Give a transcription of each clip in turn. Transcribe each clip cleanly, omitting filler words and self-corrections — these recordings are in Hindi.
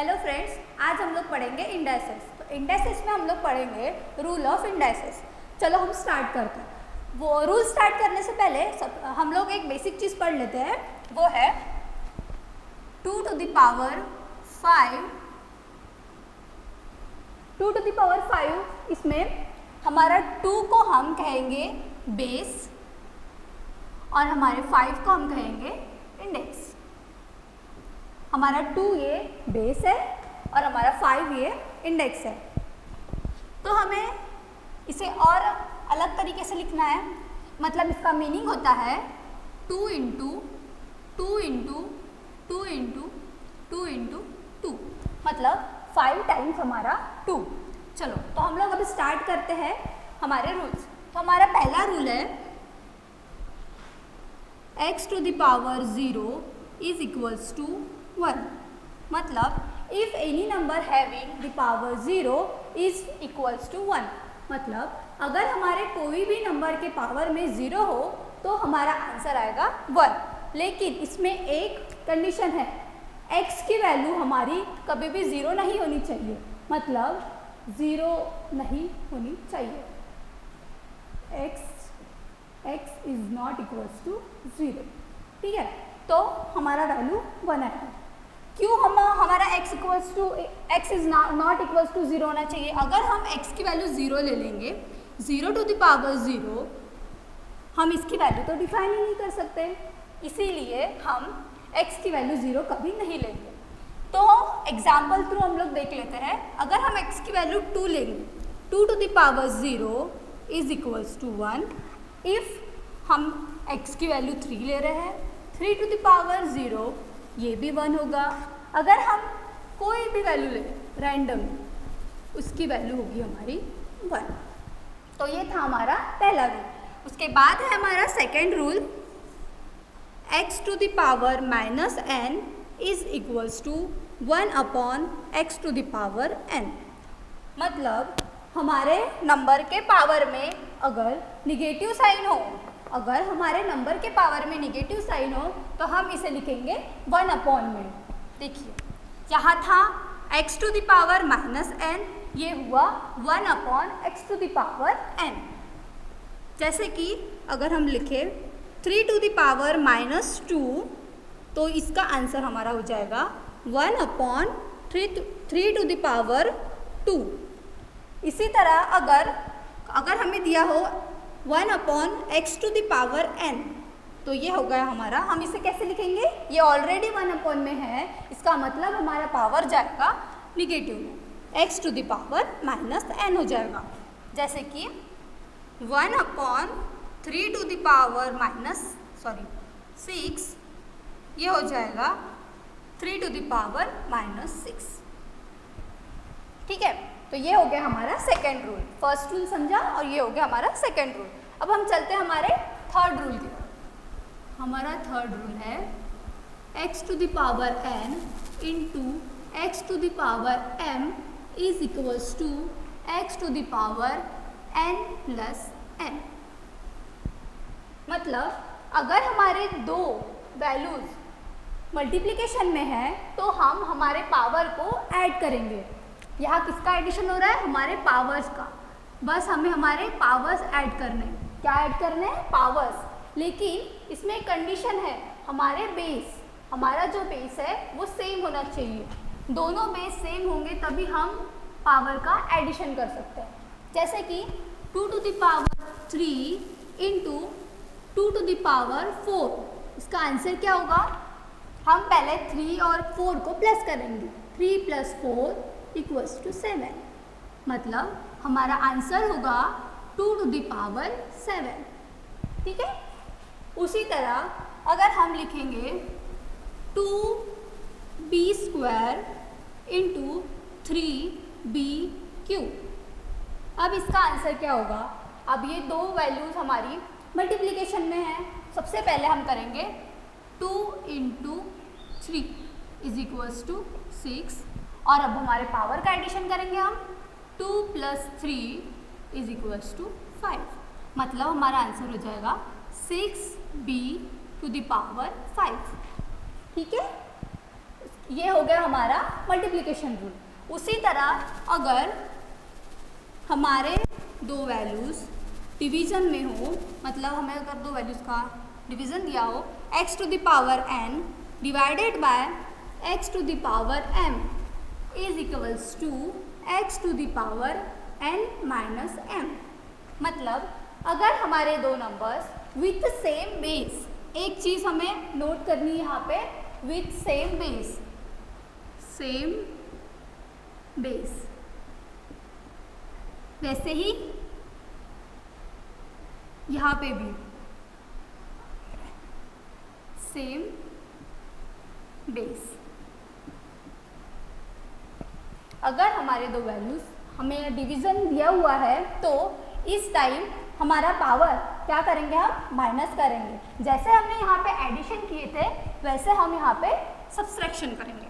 हेलो फ्रेंड्स, आज हम लोग पढ़ेंगे इंडाइसेस। तो इंडाइसेस में हम लोग पढ़ेंगे रूल ऑफ इंडाइसेस। चलो हम स्टार्ट करते हैं। वो रूल स्टार्ट करने से पहले हम लोग एक बेसिक चीज़ पढ़ लेते हैं, वो है 2 to the power 5। 2 to the power 5, इसमें हमारा 2 को हम कहेंगे बेस और हमारे 5 को हम कहेंगे इंडेक्स। हमारा 2 ये बेस है और हमारा 5 ये इंडेक्स है। तो हमें इसे और अलग तरीके से लिखना है। मतलब इसका मीनिंग होता है 2 इंटू 2 इंटू 2 इंटू 2 इंटू 2, मतलब 5 टाइम्स हमारा 2। चलो तो हम लोग अभी स्टार्ट करते हैं हमारे रूल्स। तो हमारा पहला रूल है x to the power 0 is equals to 1। मतलब if any number having the power 0 is equals to 1, मतलब अगर हमारे कोई भी नंबर के पावर में 0 हो तो हमारा आंसर आएगा 1। लेकिन इसमें एक कंडीशन है, x की वैल्यू हमारी कभी भी 0 नहीं होनी चाहिए। मतलब 0 नहीं होनी चाहिए। x is not equals to 0। ठीक है, तो हमारा वैल्यू 1 आएगा। क्यों हमारा x is not equals to 0 होना चाहिए? अगर हम x की वैल्यू 0 ले लेंगे, 0 टू द पावर 0, हम इसकी वैल्यू तो डिफाइन ही नहीं कर सकते, इसीलिए हम x की वैल्यू 0 कभी नहीं लेंगे। तो एग्जाम्पल थ्रू हम लोग देख लेते हैं। अगर हम x की वैल्यू 2 लेंगे, 2 to the power 0 is equals to 1। If हम x की वैल्यू 3 ले रहे हैं, 3 टू द पावर 0, ये भी 1 होगा। अगर हम कोई भी वैल्यू लें रैंडम, उसकी वैल्यू होगी हमारी 1। तो ये था हमारा पहला रूल। उसके बाद है हमारा second rule, x to the power minus n is equals to 1 upon x to the power n। मतलब हमारे नंबर के पावर में अगर निगेटिव साइन हो, अगर हमारे नंबर के पावर में निगेटिव साइन हो तो हम इसे लिखेंगे 1 अपॉन में। देखिए यहाँ था x to the power minus n, ये हुआ 1 upon x to the power n। जैसे कि अगर हम लिखें 3 टू द पावर माइनस 2, तो इसका आंसर हमारा हो जाएगा 1 अपॉन 3 टू द पावर 2। इसी तरह अगर हमें दिया हो 1 upon x to the power n, तो ये हो गया हमारा। हम इसे कैसे लिखेंगे? ये ऑलरेडी 1 अपॉन में है, इसका मतलब हमारा पावर जाएगा निगेटिव में, x to the power minus n हो जाएगा। जैसे कि 1 अपॉन 3 टू द पावर 6, ये हो जाएगा 3 टू द पावर -6। ठीक है, तो ये हो गया हमारा सेकेंड रूल। फर्स्ट रूल समझा और ये हो गया हमारा सेकेंड रूल। अब हम चलते हैं हमारे थर्ड रूल की तरफ। हमारा थर्ड रूल है x to the power n into x to the power m is equals to x to the power n plus n। मतलब अगर हमारे दो वैल्यूज मल्टीप्लिकेशन में है तो हम हमारे पावर को ऐड करेंगे। यहाँ किसका एडिशन हो रहा है? हमारे पावर्स का। बस हमें हमारे पावर्स ऐड करने हैं। क्या ऐड करने हैं? पावर्स। लेकिन इसमें एक कंडीशन है, हमारा जो बेस है वो सेम होना चाहिए। दोनों बेस सेम होंगे तभी हम पावर का एडिशन कर सकते हैं। जैसे कि 2 to the power 3 into 2 to the power 4, इसका आंसर क्या होगा? हम पहले 3 और 4 को प्लस करेंगे। 3 + 4 इक्वल्स टू 7। मतलब हमारा आंसर होगा 2 टू द पावर 7। ठीक है, उसी तरह अगर हम लिखेंगे 2b² इंटू 3b³, अब इसका आंसर क्या होगा? अब ये दो वैल्यूज हमारी मल्टीप्लिकेशन में है। सबसे पहले हम करेंगे 2 इंटू 3 इज इक्वल्स टू 6, और अब हमारे पावर का एडिशन करेंगे हम। 2 + 3 इज इक्वल्स टू 5। मतलब हमारा आंसर हो जाएगा 6b टू द पावर 5। ठीक है, ये हो गया हमारा मल्टीप्लिकेशन रूल। उसी तरह अगर हमारे दो वैल्यूज़ डिवीज़न में हो, मतलब हमें अगर दो वैल्यूज़ का डिवीज़न दिया हो x to the power n divided by x to the power m is equals to x to the power n minus m। मतलब अगर हमारे दो नंबर्स विथ सेम बेस, एक चीज़ हमें नोट करनी है यहाँ पे, with same base, same base, वैसे ही यहाँ पे भी सेम बेस। अगर हमारे दो वैल्यूज हमें डिवीज़न दिया हुआ है तो इस टाइम हमारा पावर क्या करेंगे, हम माइनस करेंगे। जैसे हमने यहाँ पे एडिशन किए थे वैसे हम यहाँ पे सब्सट्रैक्शन करेंगे।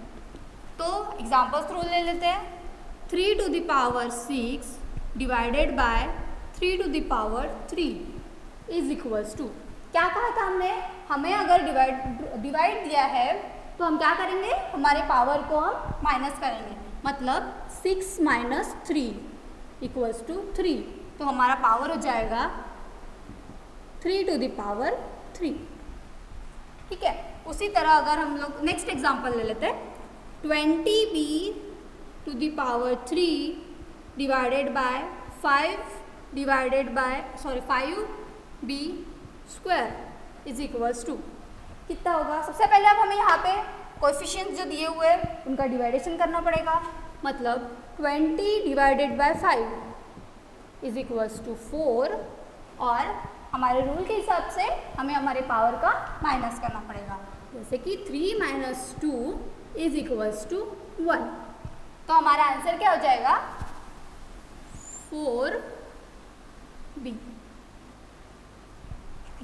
तो एग्जांपल्स रूल ले लेते हैं। 3 to the power 6 divided by 3 to the power 3 is equals to, क्या कहा था हमने, हमें अगर डिवाइड दिया है तो हम क्या करेंगे, हमारे पावर को हम माइनस करेंगे। मतलब 6 माइनस 3 इक्वल्स टू 3, तो हमारा पावर हो जाएगा 3 टू द पावर 3। ठीक है। उसी तरह अगर हम लोग नेक्स्ट एग्जांपल ले लेते हैं, 20b to the power 3 divided by 5b square is equals to कितना होगा। सबसे पहले अब हमें यहाँ पे कोएफिशिएंट्स जो दिए हुए हैं उनका डिवाइडेशन करना पड़ेगा। मतलब 20 divided by 5 is equals to 4, और हमारे रूल के हिसाब से हमें हमारे पावर का माइनस करना पड़ेगा। जैसे कि 3 माइनस 2 इज इक्वल्स टू 1, तो हमारा आंसर क्या हो जाएगा, 4b।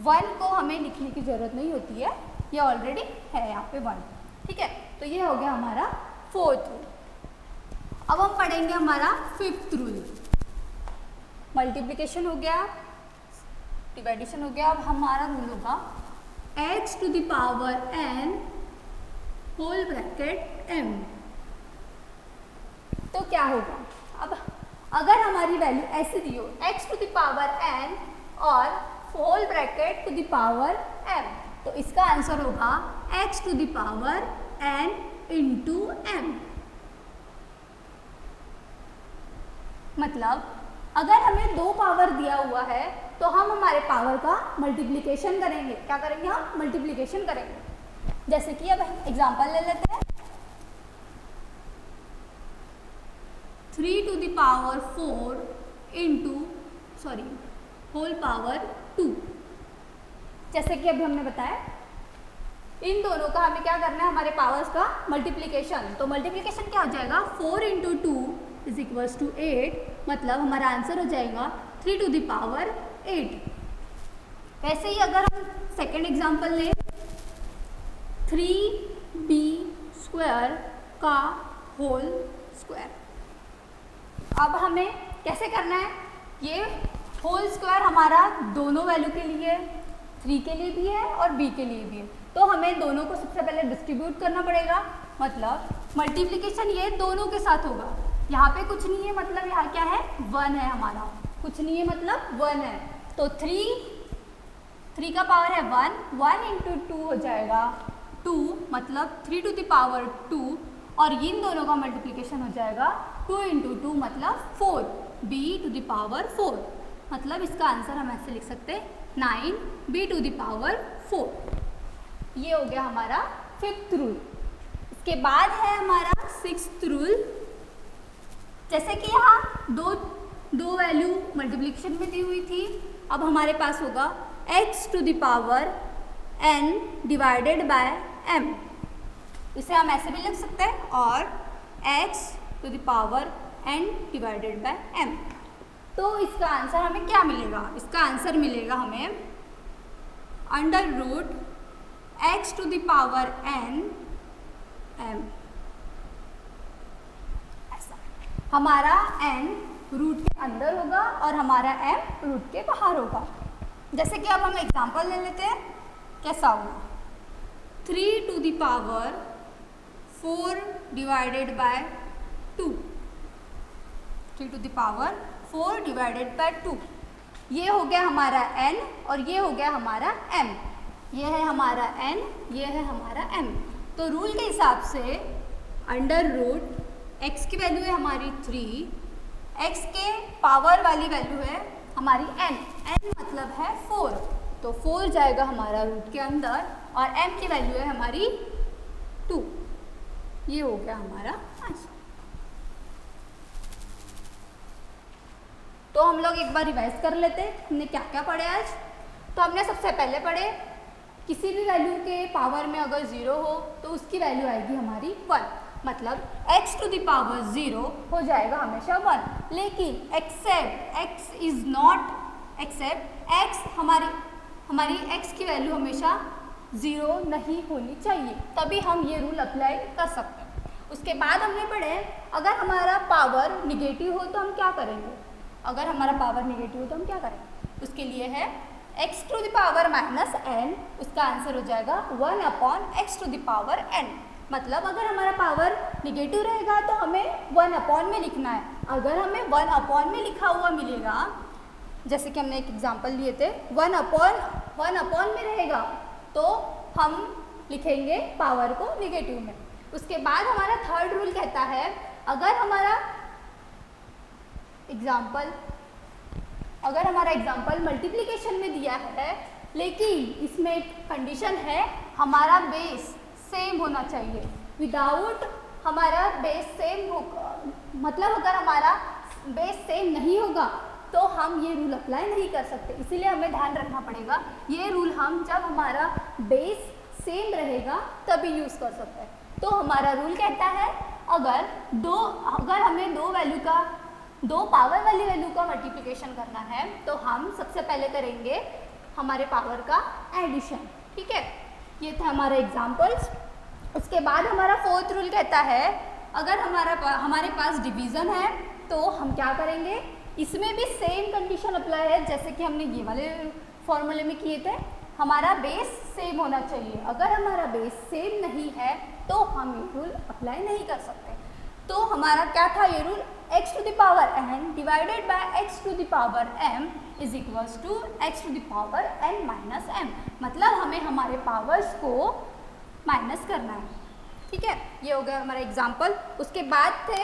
1 को हमें लिखने की ज़रूरत नहीं होती है, ये ऑलरेडी है यहाँ पे 1। ठीक है, तो ये हो गया हमारा 4th रूल। अब हम पढ़ेंगे हमारा 5th रूल। मल्टीप्लिकेशन हो गया, डिवाइडेशन हो गया। अब हमारा रूल होगा x to the power n whole bracket m। तो क्या होगा, अब अगर हमारी वैल्यू ऐसे दी हो x to the power n और whole bracket to the power m, तो इसका आंसर होगा x to the power n into m। मतलब अगर हमें दो पावर दिया हुआ है तो हम हमारे पावर का मल्टीप्लिकेशन करेंगे। क्या करेंगे, हम मल्टीप्लिकेशन करेंगे। जैसे कि अब एग्जांपल ले लेते हैं, 3 to the power 4 into whole power 2। जैसे कि अभी हमने बताया इन दोनों का हमें क्या करना है, हमारे पावर्स का मल्टीप्लिकेशन। तो मल्टीप्लिकेशन क्या हो जाएगा, 4 इंटू 2 इज इक्वल्स टू 8। मतलब हमारा आंसर हो जाएगा 3 टू द पावर 8। वैसे ही अगर हम सेकेंड एग्जांपल लें, 3b स्क्वायर का होल स्क्वायर। अब हमें कैसे करना है, ये होल स्क्वायर हमारा दोनों वैल्यू के लिए, 3 के लिए भी है और b के लिए भी है। तो हमें दोनों को सबसे पहले डिस्ट्रीब्यूट करना पड़ेगा। मतलब मल्टीप्लिकेशन ये दोनों के साथ होगा। यहाँ पे कुछ नहीं है, मतलब यहाँ क्या है, 1 है हमारा, कुछ नहीं है मतलब 1 है। तो 3 का पावर है 1 इंटू 2 हो जाएगा 2, मतलब 3 टू द पावर 2, और इन दोनों का मल्टीप्लिकेशन हो जाएगा 2 इंटू 2 मतलब 4, b टू द पावर 4। मतलब इसका आंसर हम ऐसे लिख सकते हैं 9b टू द पावर 4। ये हो गया हमारा 5th रूल। इसके बाद है हमारा 6th रूल। जैसे कि यहाँ दो वैल्यू मल्टीप्लिकेशन में दी हुई थी, अब हमारे पास होगा x to the power n divided by m। इसे हम ऐसे भी लिख सकते हैं, और x to the power n divided by m। तो इसका आंसर हमें क्या मिलेगा, इसका आंसर मिलेगा हमें under root x to the power n m। ऐसा हमारा n रूट के अंदर होगा और हमारा m रूट के बाहर होगा। जैसे कि अब हम एग्जांपल ले लेते हैं, कैसा होगा, 3 to the power 4 divided by 2, 3 to the power 4 divided by 2। ये हो गया हमारा n और ये हो गया हमारा m। ये है हमारा n, ये है हमारा m। तो रूल के हिसाब से अंडर रूट x की वैल्यू है हमारी 3, x के पावर वाली वैल्यू है हमारी n, n मतलब है 4, तो 4 जाएगा हमारा रूट के अंदर और m की वैल्यू है हमारी 2। ये हो गया हमारा आंसर। तो हम लोग एक बार रिवाइज कर लेते हमने क्या क्या पढ़े आज। तो हमने सबसे पहले पढ़े किसी भी वैल्यू के पावर में अगर 0 हो तो उसकी वैल्यू आएगी हमारी 1, मतलब x टू द पावर 0 हो जाएगा हमेशा 1। लेकिन एक्सेप्ट x हमारी x की वैल्यू हमेशा 0 नहीं होनी चाहिए, तभी हम ये रूल अप्लाई कर सकते हैं। उसके बाद हमने पढ़े अगर हमारा पावर निगेटिव हो तो हम क्या करेंगे। अगर हमारा पावर निगेटिव हो तो हम क्या करेंगे, उसके लिए है x to the power minus n, उसका आंसर हो जाएगा 1 upon x to the power n। मतलब अगर हमारा पावर निगेटिव रहेगा तो हमें 1 अपॉन में लिखना है। अगर हमें 1 अपॉन में लिखा हुआ मिलेगा, जैसे कि हमने एक एग्जांपल लिए थे 1 अपॉन में रहेगा, तो हम लिखेंगे पावर को निगेटिव में। उसके बाद हमारा थर्ड रूल कहता है अगर हमारा एग्जाम्पल मल्टीप्लिकेशन में दिया है, लेकिन इसमें एक कंडीशन है हमारा बेस सेम होना चाहिए। विदाउट हमारा बेस सेम होगा, मतलब अगर हमारा बेस सेम नहीं होगा तो हम ये रूल अप्लाई नहीं कर सकते। इसीलिए हमें ध्यान रखना पड़ेगा ये रूल हम जब हमारा बेस सेम रहेगा तभी यूज़ कर सकते हैं। तो हमारा रूल कहता है अगर हमें दो पावर वाली वैल्यू का मल्टीप्लिकेशन करना है तो हम सबसे पहले करेंगे हमारे पावर का एडिशन। ठीक है, ये था हमारा एग्जाम्पल्स। उसके बाद हमारा फोर्थ रूल कहता है अगर हमारे पास डिवीज़न है तो हम क्या करेंगे, इसमें भी सेम कंडीशन अप्लाई है जैसे कि हमने ये वाले फॉर्मूले में किए थे। हमारा बेस सेम होना चाहिए। अगर हमारा बेस सेम नहीं है तो हम ये रूल अप्लाई नहीं कर सकते। तो हमारा क्या था ये rule, x to the power n divided by x to the power m is equals to x to the power n minus m। मतलब हमें हमारे पावर्स को माइनस करना है। ठीक है, ये हो गया हमारा एग्जाम्पल। उसके बाद थे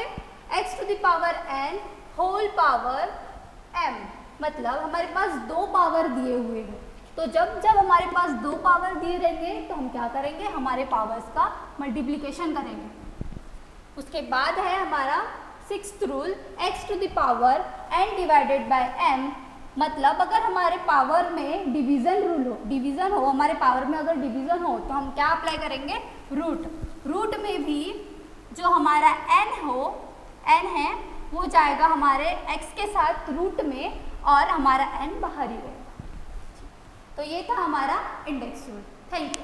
x to the power n whole power m, मतलब हमारे पास 2 पावर दिए हुए हैं। तो जब हमारे पास 2 पावर दिए रहेंगे तो हम क्या करेंगे, हमारे पावर्स का मल्टीप्लिकेशन करेंगे। उसके बाद है हमारा 6th rule x to the power n divided by m, मतलब अगर हमारे पावर में डिवीज़न हो हमारे पावर में अगर डिवीज़न हो तो हम क्या अप्लाई करेंगे, रूट में भी जो हमारा n है वो जाएगा हमारे x के साथ रूट में और हमारा n बाहर ही रहेगा। तो ये था हमारा इंडेक्स रूल। Thank you.